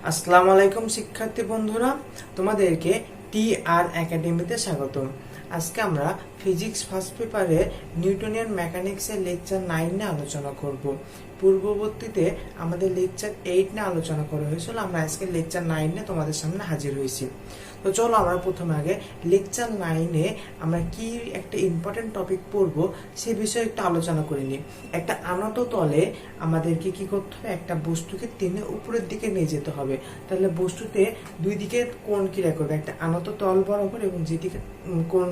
আসসালামু আলাইকুম শিক্ষার্থী বন্ধুরা, তোমাদেরকে টিআর একাডেমিতে স্বাগতম। আজকে আমরা ফিজিক্স ফার্স্ট পেপারে নিউটনিয়ান মেকানিক্সের লেকচার 9 নিয়ে আলোচনা করব। পূর্ববর্তীতে আমাদের লেকচার 8 নিয়ে আলোচনা করা হয়েছিল, আমরা আজকে লেকচার 9 নিয়ে তোমাদের সামনে হাজির হয়েছি। তো চলো আমরা প্রথমে আগে লেকচার 9-এ আমরা কি একটা ইম্পর্টেন্ট টপিক পড়ব সে বিষয়ে একটু আলোচনা করে নিই। একটা আনত তলে আমাদেরকে কি করতে হবে, একটা বস্তুকে টেনে উপরের দিকে নিয়ে যেতে হবে। তাহলে বস্তুতে দুই দিকে কোণ ক্রিয়া করবে, একটা আনত তল বরাবর এবং যেদিকে কোণ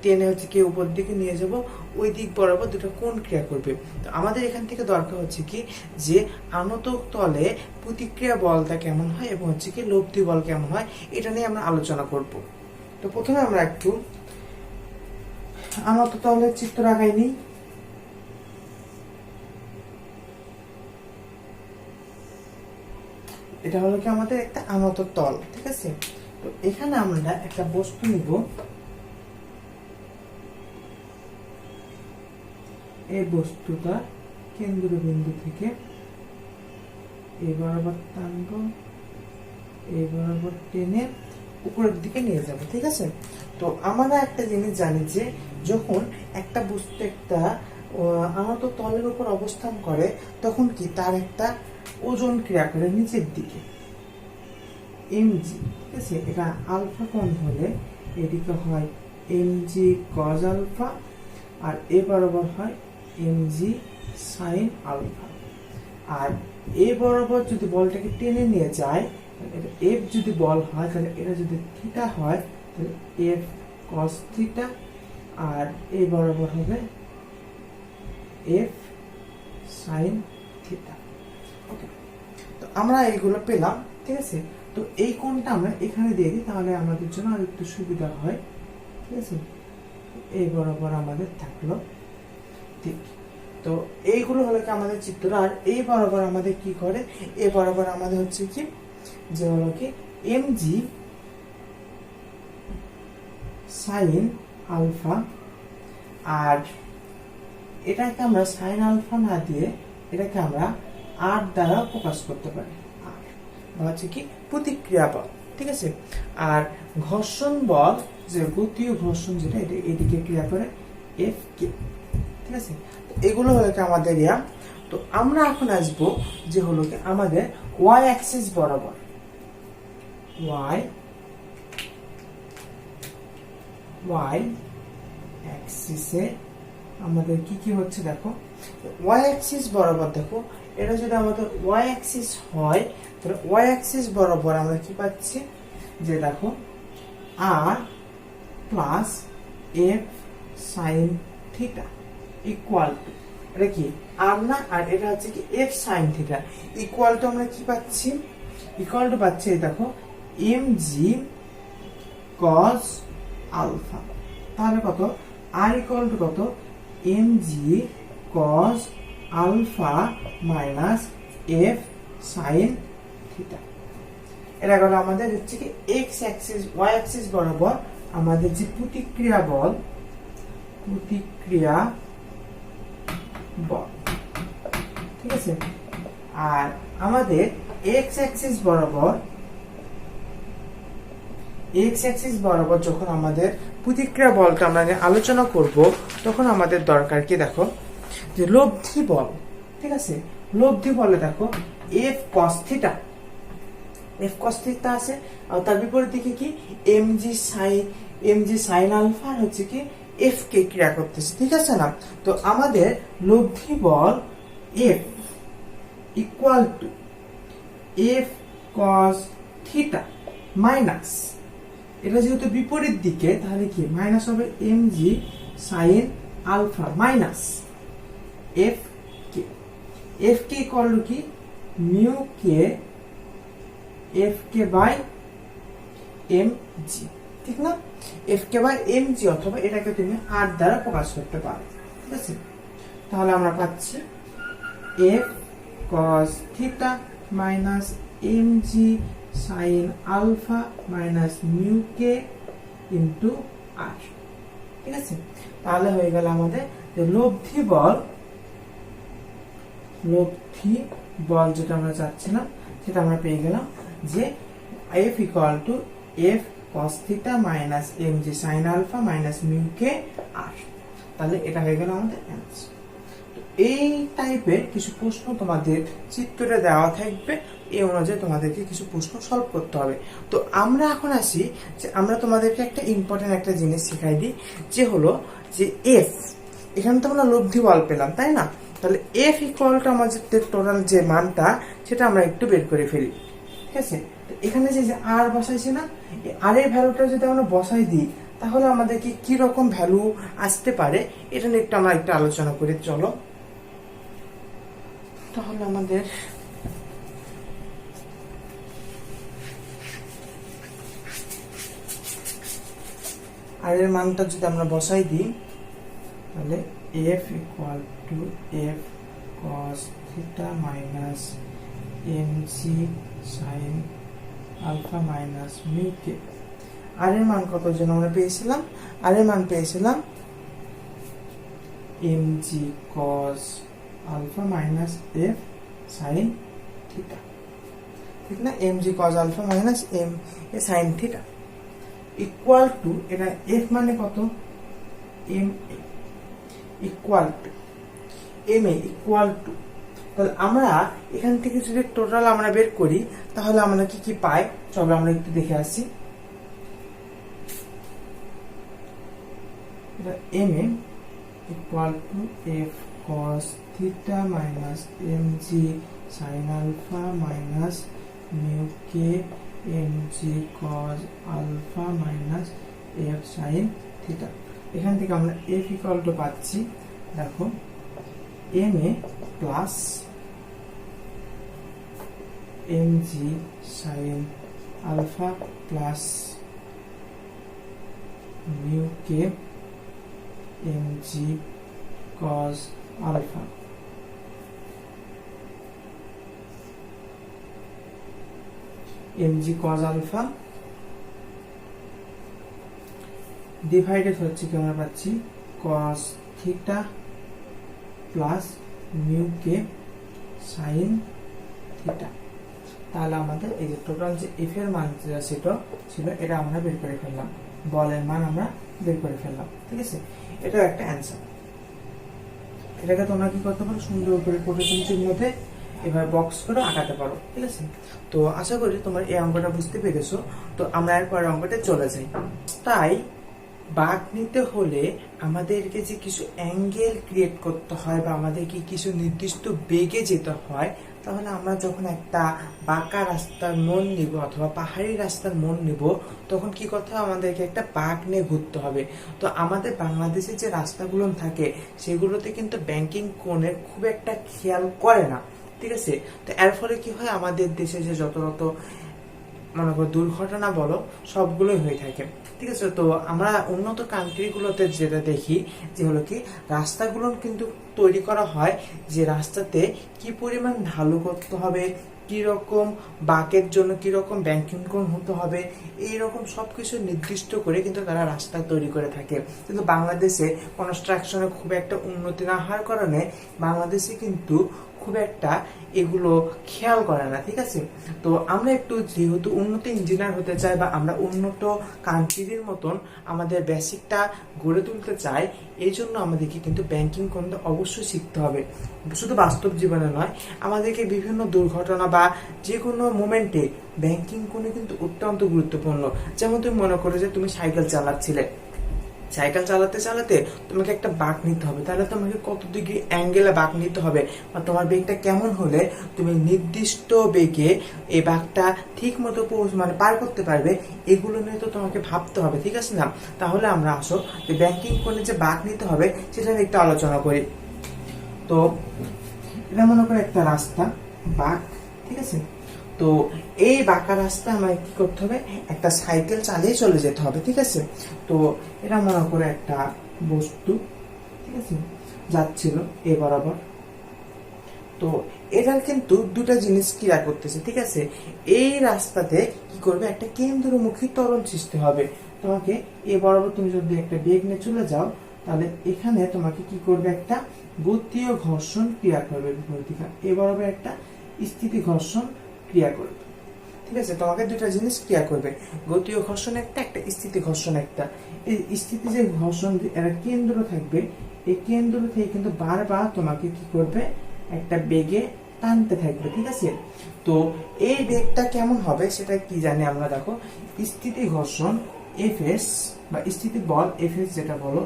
টেনে হচ্ছে কি উপর দিকে নিয়ে যাব ওই দিক বরাবর দুটো কোণ ক্রিয়া করবে। তো আমাদের এখান থেকে দরকার হচ্ছে কি যে আনত তলে প্রতিক্রিয়া বলটা কেমন হয় এবং হচ্ছে কি লব্ধি বল কেমন হয়, এটা নিয়ে আমরা আলোচনা করব। তো প্রথমে আমরা একটু আনত তলের চিত্র আঁকাই নিই। এটা হলো কি আমাদের একটা আনত তল, ঠিক আছে। তো এখানে আমরা একটা বস্তু নিব, এই বস্তুটা কেন্দ্রবিন্দু থেকে এই বরাবর টানব, এই বরাবর টেনে উপরের দিকে নিয়ে যাব, ঠিক আছে। তো আমরা একটা জিনিস জানি যে যখন একটা বস্তু একটা আনত তলের উপর অবস্থান করে তখন কি তার একটা ওজন ক্রিয়া করে নিচের দিকে এমজি, ঠিক আছে। এটা আলফা কোণ হলে এদিকে হয় এমজি কজ আলফা আর এ বরাবর হয় এমজি সাইন আলফা। আর এ বরাবর যদি বলটাকে টেনে নিয়ে যায়, এফ যদি বল হয় তাহলে এটা যদি থিটা হয় তাহলে এফ কস থিটা, আর এ বরাবর হবে এফ সাইন থিটা। ওকে, তো আমরা এইগুলো পেলাম, ঠিক আছে। তো এই কোণটা আমরা এখানে দিয়ে দিই, তাহলে আমাদের জন্য আর একটু সুবিধা হয়, ঠিক আছে। এই বরাবর আমাদের থাকলো, ঠিক। তো এইগুলো হলো কি আমাদের চিত্র। আর এই বরাবর আমাদের কি করে, এই বরাবর আমাদের হচ্ছে কি যে হলো কি এমজি সাইন আলফা, আর এটাকে আমরা সাইন আলফা না দিয়ে এটাকে আমরা আর দ্বারা প্রকাশ করতে পারি, আর বা হচ্ছে কি প্রতিক্রিয়া বল, ঠিক আছে। আর ঘর্ষণ বল, যে গতীয় ঘর্ষণ যেটা, এটা এদিকে ক্রিয়া করে এফ কে, ঠিক আছে। এগুলো হলো কি আমাদের ইয়া। তো আমরা এখন আসবো যে হলো কি আমাদের ওয়াই অ্যাক্সিস বরাবর, ওয়াই অ্যাক্সিসে আমাদের কি কি হচ্ছে দেখো। ওয়াই অ্যাক্সিস বরাবর দেখো, এটা যদি আমাদের ওয়াই অ্যাক্সিস হয় তাহলে ওয়াই অ্যাক্সিস বরাবর আমরা কি পাচ্ছি যে দেখো R plus F sine theta equal to, এটা কি আর না, আর এটা হচ্ছে কি F sine theta equal to আমরা কি পাচ্ছি, ইকুয়াল টু পাচ্ছি দেখো এম জি কজ আলফা। তাহলে কত, আর ইকুয়াল টু কত M G cos alpha minus F sine theta. এটা গেল আমাদের হচ্ছে কি এক্স অ্যাক্সিস, ওয়াই অ্যাক্সিস বরাবর আমাদের যে প্রতিক্রিয়া বল, প্রতিক্রিয়া বল, ঠিক আছে। আর আমাদের এক্স অ্যাক্সিস বরাবর যখন আমাদের প্রতিক্রিয়া বলটা আমরা আলোচনা করব তখন আমাদের দরকার কি দেখো যে লব্ধি বল, ঠিক আছে। লব্ধি বলে দেখো F cos theta, F cos theta আছে, আর তার বিপরীত দিকে কি এমজি সাইন আলফা হচ্ছে কি এফ কে ক্রিয়া করতেছে, ঠিক আছে না। তো আমাদের লব্ধি বল F equal to F cos theta minus, এটা যেহেতু বিপরীত দিকে তাহলে কি মাইনাস হবে MG sine alpha minus F K. F K equal to কি mu K F K by M G, ঠিক না। F K by M G, অথবা এটাকে তুমি আর দ্বারা প্রকাশ করতে পারো, ঠিক আছে। তাহলে আমরা পাচ্ছি F cos theta minus M G sine alpha minus mu K into R, ঠিক আছে। তাহলে হয়ে গেল আমাদের যে লব্ধি বল যেটা আমরা চাচ্ছিলাম সেটা আমরা পেয়ে গেলাম। যে F equal to F cos theta minus M G sine alpha minus mu K R. তাহলে এটা হয়ে গেল আমাদের অ্যান্সার। এই টাইপের কিছু প্রশ্ন তোমাদের চিত্রে দেওয়া থাকবে, এই অনুযায়ী তোমাদেরকে কিছু প্রশ্ন সলভ করতে হবে। তো আমরা এখন আসি যে আমরা তোমাদেরকে একটা ইম্পর্টেন্ট একটা জিনিস শিখাই দিই, যে হলো যে এফ, এখানে তো আমরা লব্ধি বল পেলাম তাই না, তাহলে এফ ইকুয়াল টু আমাদের টোটাল যে মানটা সেটা আমরা একটু বের করে ফেলি। ঠিক আছে, এখানে যে আর বসাইছে না, আর এর ভ্যালুটা যদি আমরা বসাই দিই তাহলে আমাদেরকে কি রকম ভ্যালু আসতে পারে এটা নিয়ে একটু আমরা একটু আলোচনা করি। চলো, তাহলে আমাদের আর এর মানটা যদি আমরা বসাই দিই তাহলে F equal to F cos theta minus M C sine alpha minus mu K. আর এর মান কত যেন আমরা পেয়েছিলাম? আর এর মান পেয়েছিলাম M G cos alpha minus F sine theta, ঠিক না? M G cos alpha minus M A sine theta equal to, এটা এফ মানে কত? M A equal to M A equal to, তাহলে আমরা এখান থেকে যদি টোটাল আমরা বের করি তাহলে আমরা কি কি পাই চলো আমরা একটু দেখে আসি। M A equal to F cos theta minus M G sine alpha minus mu K M G cos alpha minus F sine theta. এখান থেকে আমরা এফ ইকুয়াল টু পাচ্ছি, দেখো M A plus M G sine alpha plus mu K M G cos alpha. M G cos alpha divided হচ্ছে কি আমরা পাচ্ছি cos theta plus mu K sine theta. তাহলে আমাদের এই যে টোটাল যে এফ এর মান সেটা ছিল এটা আমরা বের করে ফেললাম, বলের মান আমরা বের করে ফেললাম। ঠিক আছে, এটা একটা অ্যান্সার। এটাকে তোমরা কি করতে পারো, সুন্দর করে কোটেশন চিহ্নতে এভাবে বক্স করে আঁকাতে পারো। ঠিক আছে, তো আশা করি তোমরা এই অঙ্কটা বুঝতে পেরেছো। তো আমরা এরপর অঙ্কটা চলে যাই। তাই বাঁক নিতে হলে আমাদেরকে যে কিছু অ্যাঙ্গেল ক্রিয়েট করতে হয় বা আমাদেরকে কিছু নির্দিষ্ট বেগে যেতে হয়, তাহলে আমরা যখন একটা বাঁকা রাস্তার মোড় নিব অথবা পাহাড়ি রাস্তার মোড় নিব তখন কি করতে হবে, আমাদেরকে একটা বাঁক নিয়ে ঘুরতে হবে। তো আমাদের বাংলাদেশে যে রাস্তাগুলো থাকে সেগুলোতে কিন্তু ব্যাংকিং কোণের খুব একটা খেয়াল করে না। ঠিক আছে, তো এর ফলে কি হয়, আমাদের দেশে যে যত মনে করো দুর্ঘটনা বলো সবগুলোই হয়ে থাকে। ঠিক আছে, তো আমরা উন্নত কান্ট্রিগুলোতে যেটা দেখি যে হলো কি রাস্তাগুলো কিন্তু তৈরি করা হয় যে রাস্তাতে কি পরিমাণ ঢালু করতে হবে, কি রকম বাঁকের জন্য কি রকম ব্যাংকিং কোণ হতে হবে, এইরকম সবকিছু নির্দিষ্ট করে কিন্তু তারা রাস্তা তৈরি করে থাকে। কিন্তু বাংলাদেশে কনস্ট্রাকশনে খুব একটা উন্নতি না হওয়ার কারণে বাংলাদেশে কিন্তু খুব একটা এগুলো খেয়াল করে না। ঠিক আছে, তো আমরা একটু যেহেতু উন্নত ইঞ্জিনিয়ার হতে চাই বা আমরা উন্নত কান্ট্রির মতন আমাদের বেসিকটা গড়ে তুলতে চাই, এই জন্য আমাদেরকে কিন্তু ব্যাংকিং কোণটা অবশ্যই শিখতে হবে। শুধু বাস্তব জীবনে নয়, আমাদেরকে বিভিন্ন দুর্ঘটনা বা যে কোনো মোমেন্টে ব্যাংকিং কোণে কিন্তু অত্যন্ত গুরুত্বপূর্ণ। যেমন তুমি মনে করো যে তুমি সাইকেল চালাচ্ছিলে, সাইকেল চালাতে চালাতে তোমাকে একটা বাঁক নিতে হবে, তাহলে তোমাকে কত ডিগ্রি অ্যাঙ্গেলে বাঁক নিতে হবে বা তোমার বেগটা কেমন হলে তুমি নির্দিষ্ট বেগে এই বাঁকটা ঠিক মতো মানে পার করতে পারবে, এগুলো নিয়ে তো তোমাকে ভাবতে হবে। ঠিক আছে না, তাহলে আমরা আসো যে ব্যাংকিং কোণে যে বাঁক নিতে হবে সেটা নিয়ে একটু আলোচনা করি। তো এটা মনে করো একটা রাস্তা বাঁক। ঠিক আছে, তো এই বাঁকা রাস্তা আমাকে কি করতে হবে, একটা সাইকেল চালিয়ে চলে যেতে হবে। ঠিক আছে, তো এটা মনে করে একটা বস্তু, ঠিক আছে, যাচ্ছিল এ বরাবর। তো এটার কিন্তু দুটা জিনিস ক্রিয়া করতেছে। ঠিক আছে, এই রাস্তাতে কি করবে, একটা কেন্দ্রমুখী ত্বরণ সৃষ্টি হবে। তোমাকে এ বরাবর তুমি যদি একটা বেগ নিয়ে চলে যাও তাহলে এখানে তোমাকে কি করবে, একটা গতীয় ঘর্ষণ ক্রিয়া করবে বিপরীত দিকে, এ বরাবর একটা স্থিতি ঘর্ষণ ক্রিয়া করবে। ঠিক ঠিক আছে, তোমাকে দুটা জিনিস ক্রিয়া করবে, গতি ও ঘর্ষণ একটা, একটা স্থিতি ঘর্ষণ একটা। এই স্থিতি যে ঘর্ষণ একটা কেন্দ্র থাকবে, এই কেন্দ্র থেকে কিন্তু বারবার তোমাকে কি করবে, একটা বেগে টানতে থাকবে, ঠিক আছে। তো এই বেগটা কেমন হবে সেটা কি জানি আমরা, দেখো স্থিতি ঘর্ষণ এফএস বা স্থিতি বল এফএস যেটা বলো,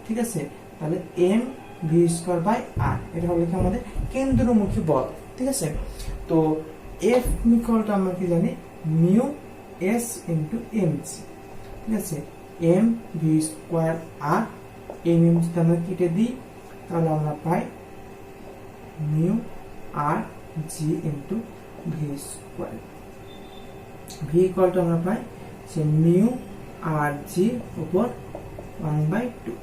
ঠিক আছে, তাহলে এম ভি স্কয়ার বাই আর, এটা হলো কি আমাদের কেন্দ্রমুখী বল, ঠিক আছে। তো এফ ইকুয়ালটা আমরা কি জানি, mu S into M G, ঠিক আছে, M V square R, M M যদি আমরা কেটে দিই তাহলে আমরা পাই mu R G into V square. V ইকুয়ালটা আমরা পাই সে মিউ আর জি উপর 1/2,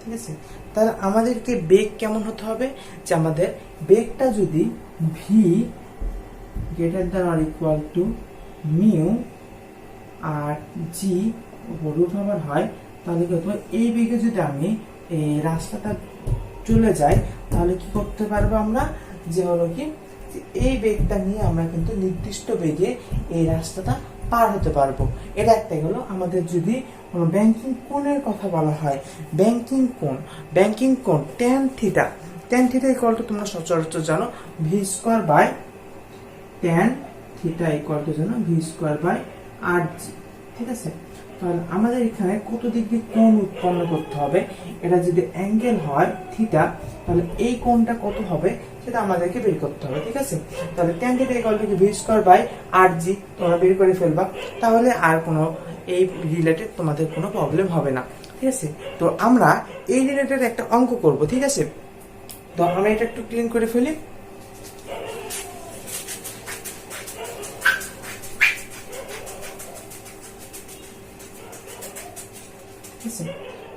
ঠিক আছে। তাহলে আমাদেরকে বেগ কেমন হতে হবে, যে আমাদের বেগটা যদি V greater than or equal to mu R G উপর রুট ওভার হয়, তাহলে কি হতো, এই বেগে যদি আমি এই রাস্তাটা চলে যাই তাহলে কি করতে পারবো আমরা, যে হলো কি এই বেগটা নিয়ে আমরা কিন্তু নির্দিষ্ট বেগে এই রাস্তাটা পার হতে পারবো। এটা একটাই হলো আমাদের যদি ব্যাংকিং কোণের কথা বলা হয়, ব্যাংকিং কোণ ট্যান থিটা ইকুয়াল টু তোমরা সচরাচর জানো V square by tan theta equal to জানো V square by R G, ঠিক আছে। তাহলে আমাদের এখানে কত ডিগ্রি কোণ উৎপন্ন করতে হবে, এটা যদি অ্যাঙ্গেল হয় থিটা, তাহলে এই কোণটা কত হবে সেটা আমাদেরকে বের করতে হবে, ঠিক আছে। তাহলে tan theta equal to V square by R G তোমরা বের করে ফেলবা, তাহলে আর কোনো এই রিলেটেড তোমাদের কোনো প্রবলেম হবে না, ঠিক আছে। তো আমরা এই রিলেটেড একটা অঙ্ক করব, ঠিক আছে। তো আমরা এটা একটু ক্লিন করে ফেলি।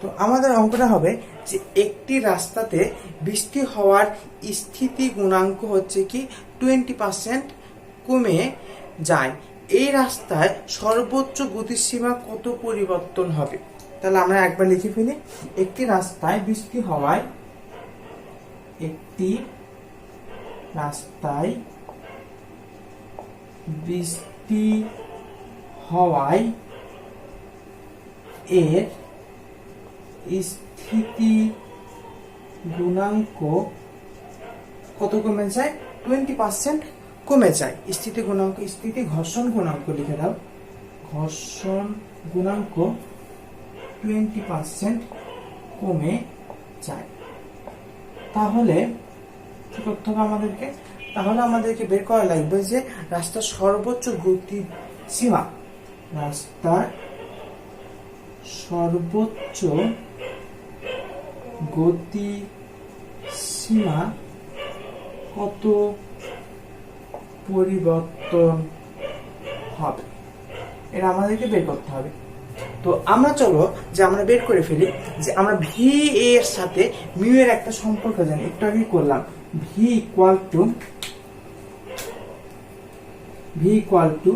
তো আমাদের অঙ্কটা হবে যে একটি রাস্তাতে বৃষ্টি হওয়ার স্থিতি গুণাঙ্ক হচ্ছে কি 20% কমে যায়, এই রাস্তায় সর্বোচ্চ গতিসীমা কত পরিবর্তন হবে। তাহলে আমরা একবার লিখে ফেলি, একটি রাস্তায় বৃষ্টি হওয়ায় এর স্থিতি গুণাঙ্ক কত কমে যায়, 20% কমে যায়। স্থিতি গুণাঙ্ক, স্থিতি ঘর্ষণ গুণাঙ্ক লিখে দাও, ঘর্ষণ গুণাঙ্ক 20% কমে যায়। তাহলে কি করতে হবে আমাদেরকে, তাহলে আমাদেরকে বের করা লাগবে যে রাস্তার সর্বোচ্চ গতি সীমা, রাস্তার সর্বোচ্চ গতি সীমা কত পরিবর্তন হবে, এটা আমাদেরকে বের করতে হবে। তো আমরা চলো যে আমরা বের করে ফেলি যে আমরা ভি এর সাথে মিউ এর একটা সম্পর্ক জানি, একটু আগে করলাম, V equal to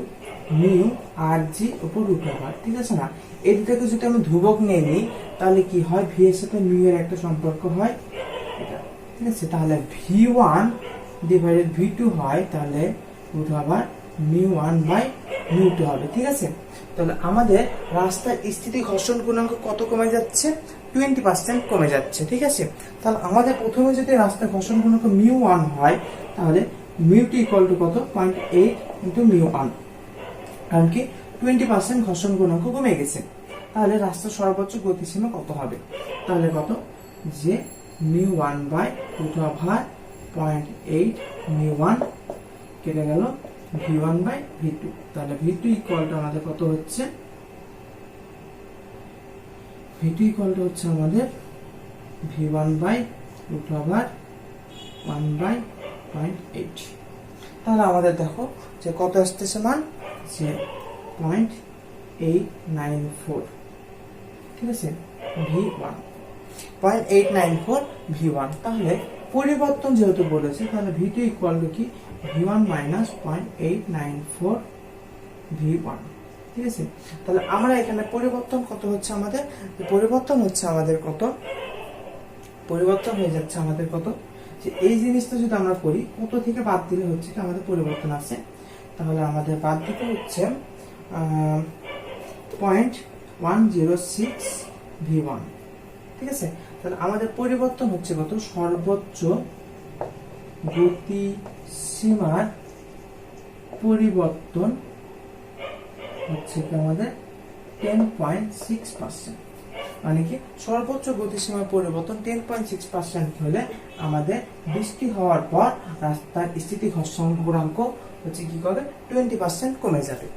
mu R G উপর রুট ওভার, ঠিক আছে না। এই দুটাকে যদি আমি ধ্রুবক নিয়ে নিই তাহলে কি হয়, ভি এর সাথে মিউ এর একটা সম্পর্ক হয় এটা, ঠিক আছে। তাহলে V one divided V two হয়, তাহলে root over mu one by mu two হবে, ঠিক আছে। তাহলে আমাদের রাস্তার স্থিতি ঘর্ষণ গুণাঙ্ক কত কমে যাচ্ছে, 20% কমে যাচ্ছে, ঠিক আছে। তাহলে আমাদের প্রথমে যদি রাস্তার ঘর্ষণ গুণাঙ্ক মিউ ওয়ান হয়, তাহলে মিউ টু ইকুয়াল টু কত, 0.8 ইন্টু মিউ ওয়ান, কারণ কি 20% ঘর্ষণ গুণাঙ্ক কমে গেছে। তাহলে রাস্তার সর্বোচ্চ গতিসীমা কত হবে, তাহলে কত, যে mu one by root over 0.8 mu one কেটে গেল V one by V two, তাহলে ভি টু ইকুয়াল টু আমাদের কত হচ্ছে, ভি টু ইকুয়াল টু হচ্ছে আমাদের V one by root over 1/0.8। তাহলে আমাদের দেখো যে কত আসতেছে মান, যে 0.894, ঠিক আছে, V1 0.894 V1। তাহলে পরিবর্তন যেহেতু বলেছে, তাহলে V2 ইকুয়াল টু কি, V1 মাইনাস 0.894 V1, ঠিক আছে। তাহলে আমরা এখানে পরিবর্তন কত হচ্ছে আমাদের, পরিবর্তন হচ্ছে আমাদের কত, পরিবর্তন হয়ে যাচ্ছে আমাদের কত, যে এই জিনিসটা যদি আমরা করি কত থেকে বাদ দিলে হচ্ছে কি আমাদের পরিবর্তন আছে তাহলে আমাদের বাদ দিতে হচ্ছে 0.106 v1। ঠিক আছে, তাহলে আমাদের পরিবর্তন হচ্ছে কত, সর্বোচ্চ গতিসীমার পরিবর্তন হচ্ছে কি আমাদের 10.6%। মানে কি সর্বোচ্চ গতিসীমার পরিবর্তন 10.6% হলে আমাদের বৃষ্টি হওয়ার পর রাস্তার স্থিতি ঘর্ষণ গুণাঙ্ক হচ্ছে কি করে 20% কমে যাবে।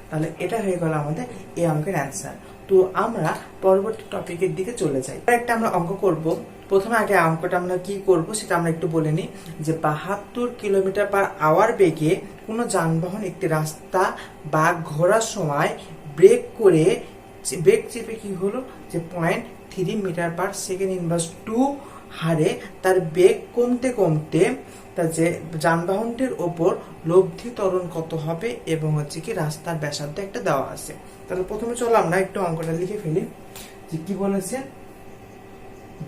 তাহলে এটা হয়ে গেল আমাদের এই অঙ্কের অ্যান্সার। তো আমরা পরবর্তী টপিকের দিকে চলে যাই। একটা আমরা অঙ্ক করব। প্রথমে আগে অঙ্কটা আমরা কি করব সেটা আমরা একটু বলে নিই, যে 72 কিলোমিটার/আওয়ার বেগে কোনো যানবাহন একটি রাস্তা বা ঘোরার সময় ব্রেক চেপে কি হলো, যে 0.3 মিটার/সেকেন্ড ইনভার্স 2 হারে তার বেগ কমতে কমতে তার যে যানবাহনটির ওপর লব্ধি ত্বরণ কত হবে, এবং হচ্ছে কি রাস্তার ব্যাসার্ধ একটা দেওয়া আছে। তাহলে প্রথমে চলো আমরা একটু অঙ্কটা লিখে ফেলি, যে কি বলেছে,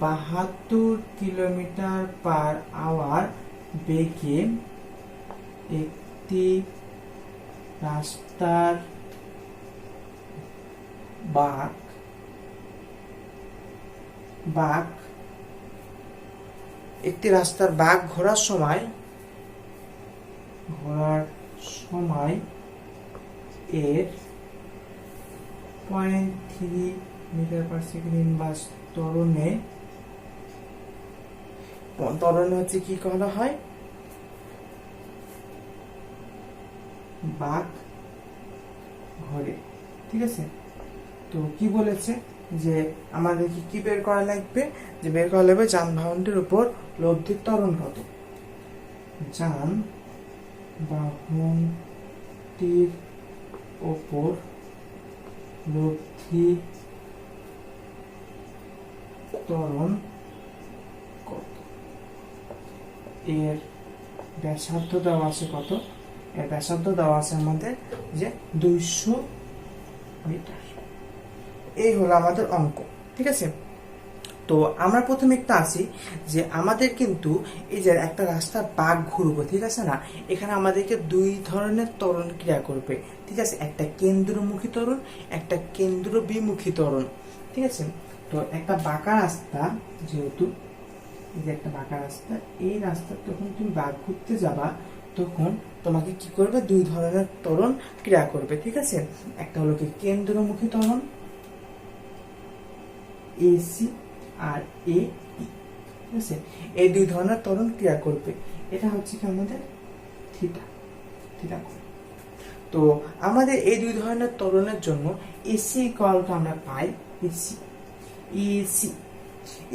72 কিলোমিটার/আওয়ার বেগে একটি রাস্তার বাঁক ঘোরার সময় এর 0.3 মিটার/সেকেন্ড ইনভার্স ত্বরণে হচ্ছে কি করা হয়, বাঁক ঘোরে। ঠিক আছে, তো কি বলেছে, যে আমাদের কি বের করা লাগবে, যে বের করা লাগবে যানবাহনটির উপর লব্ধির ত্বরণ কত। যানবাহনটির উপর লব্ধি ত্বরণ কত, এর ব্যাসার্ধ দেওয়া আছে কত, এর ব্যাসার্ধ দেওয়া আছে আমাদের যে 200 মিটার। এই হলো আমাদের অঙ্ক। ঠিক আছে, তো আমরা প্রথমে একটু আসি, যে আমাদের কিন্তু এই যে একটা রাস্তার বাঁক ঘুরবো, ঠিক আছে না, এখানে আমাদেরকে দুই ধরনের ত্বরণ ক্রিয়া করবে। ঠিক আছে, একটা কেন্দ্রমুখী ত্বরণ, একটা কেন্দ্র বিমুখী ত্বরণ। ঠিক আছে, তো একটা বাঁকা রাস্তা, যেহেতু এই যে একটা বাঁকা রাস্তা, এই রাস্তা যখন তুমি বাঁক ঘুরতে যাবা তখন তোমাকে কি করবে, দুই ধরনের ত্বরণ ক্রিয়া করবে। ঠিক আছে, একটা হলো কি কেন্দ্রমুখী ত্বরণ AC আর AE। ঠিক আছে, এই দুই ধরনের ত্বরণ ক্রিয়া করবে। এটা হচ্ছে কি আমাদের থিটা। তো আমাদের এই দুই ধরনের ত্বরণের জন্য AC ইকুয়ালটা আমরা পাই,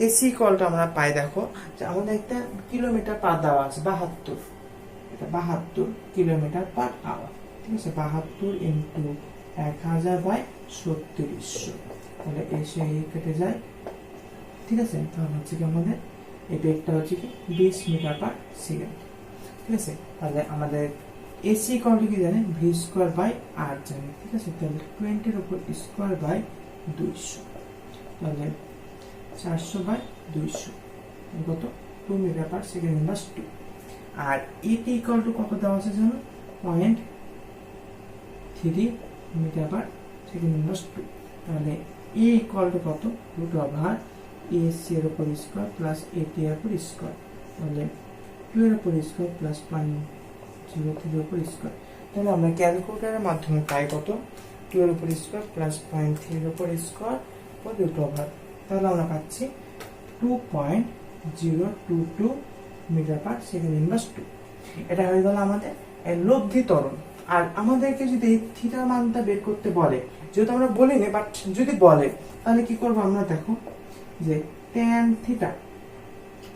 AC ইকুয়ালটা আমরা পাই, দেখো যে আমাদের একটা কিলোমিটার পার দেওয়া আছে 72, এটা 72 কিলোমিটার/আওয়ার। ঠিক আছে, 72 ইন্টু 1000/3600, তাহলে এসে কেটে যায়। ঠিক আছে, তাহলে হচ্ছে কি আমাদের এই বেগটা হচ্ছে কি 20 মিটার/সেকেন্ড। ঠিক আছে, তাহলে আমাদের AC ইকুয়াল কি জানেন, v²/r জানি। ঠিক আছে, তাহলে 20 এর উপর স্কয়ার/200, তাহলে 400/200 কত, 2 মিটার/সেকেন্ড ইনভার্স 2। আর ET ইকুয়াল টু কত দেওয়া আছে জানো, 0.3 মিটার/সেকেন্ড ইনভার্স 2। তাহলে A ইকুয়াল টু কত, √AC এর উপর স্কয়ার প্লাস AT এর উপর স্কয়ার, তাহলে 2 এর উপর স্কয়ার প্লাস 0.03 এর উপর স্কয়ার। তাহলে আমরা ক্যালকুলেটরের মাধ্যমে পাই কত, 2 এর উপর স্কয়ার প্লাস 0.3 এর উপর স্কয়ার √। তাহলে আমরা পাচ্ছি 2.022 মিটার/সেকেন্ড ইনভার্স 2। এটা হয়ে গেল আমাদের লব্ধি ত্বরণ। আর আমাদেরকে যদি থিটার মানটা বের করতে বলে, যেহেতু আমরা বলিনি, বাট যদি বলে তাহলে কি করবো আমরা, দেখো যে tan থিটা,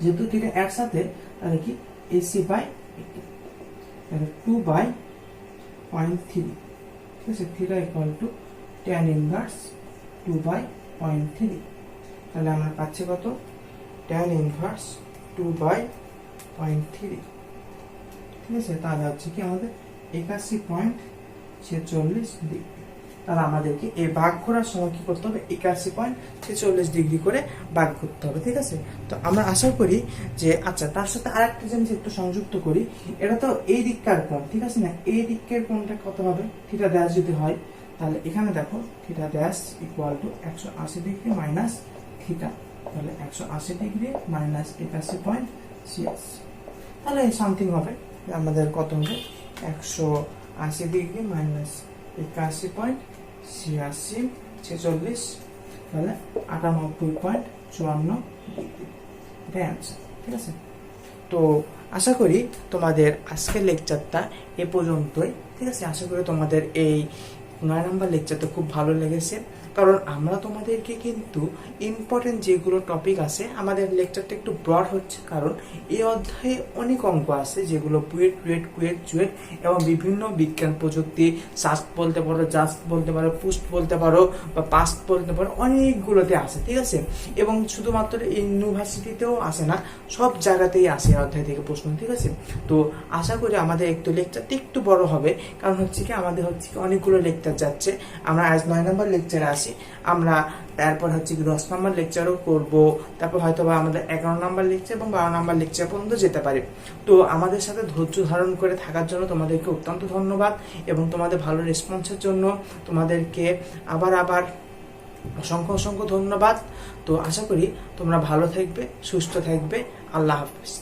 যেহেতু থিটা একসাথে, তাহলে কি AC/AT, তাহলে 2/0.3। ঠিক আছে, theta equal two tan inverse 2/0.3। তাহলে আমরা পাচ্ছি কত, tan ইনভার্স 2/0.3। ঠিক আছে, তাহলে হচ্ছে কি আমাদের 81.46 ডিগ্রি। তাহলে আমাদেরকে এই ভাগ ঘোরার সময় কি করতে হবে, 81.46 ডিগ্রি করে ভাগ করতে হবে। ঠিক আছে, তো আমরা আশা করি যে আচ্ছা তার সাথে আরেকটা জিনিস একটু সংযুক্ত করি, এটা তো এই দিককার কোণ, ঠিক আছে না, এই দিকের কোণটা কত হবে, থিটা ড্যাশ যদি হয়, তাহলে এখানে দেখো theta dash equal to 180 degree minus theta, তাহলে 180 ডিগ্রি মাইনাস 81.86, তাহলে সামথিং হবে আমাদের কত হবে, 180 ডিগ্রি মাইনাস 81.86, তাহলে 98.54 ডিগ্রি, এটাই অ্যান্সার। ঠিক আছে, তো আশা করি তোমাদের আজকের লেকচারটা এ পর্যন্তই। ঠিক আছে, আশা করি তোমাদের এই 9 নম্বর লেকচারটা খুব ভালো লেগেছে, কারণ আমরা তোমাদেরকে কিন্তু ইম্পর্টেন্ট যেগুলো টপিক আছে, আমাদের লেকচারটা একটু ব্রড হচ্ছে কারণ এই অধ্যায়ে অনেক অঙ্ক আছে যেগুলো বুয়েট রুয়েট কুয়েট চুয়েট এবং বিভিন্ন বিজ্ঞান প্রযুক্তি, সাস্ট বলতে পারো, জাস্ট বলতে পারো, পুস্ট বলতে পারো বা পাস্ট বলতে পারো, অনেকগুলোতে আসে। ঠিক আছে, এবং শুধুমাত্র ইউনিভার্সিটিতেও আসে না, সব জায়গাতেই আসে অধ্যায় থেকে প্রশ্ন। ঠিক আছে, তো আশা করি আমাদের একটু লেকচারটা একটু বড় হবে, কারণ হচ্ছে কি আমাদের হচ্ছে কি অনেকগুলো লেকচার যাচ্ছে। আমরা আজ 9 নম্বর লেকচারে আসি, আমরা তারপর হচ্ছে কি 10 নম্বর লেকচারও করব, তারপর হয়তো বা আমাদের 11 নম্বর লেকচার এবং 12 নম্বর লেকচার পর্যন্ত যেতে পারে। তো আমাদের সাথে ধৈর্য ধারণ করে থাকার জন্য তোমাদেরকে অত্যন্ত ধন্যবাদ, এবং তোমাদের ভালো রেসপন্সের জন্য তোমাদেরকে আবার অসংখ্য অসংখ্য ধন্যবাদ। তো আশা করি তোমরা ভালো থাকবে, সুস্থ থাকবে। আল্লাহ হাফেজ।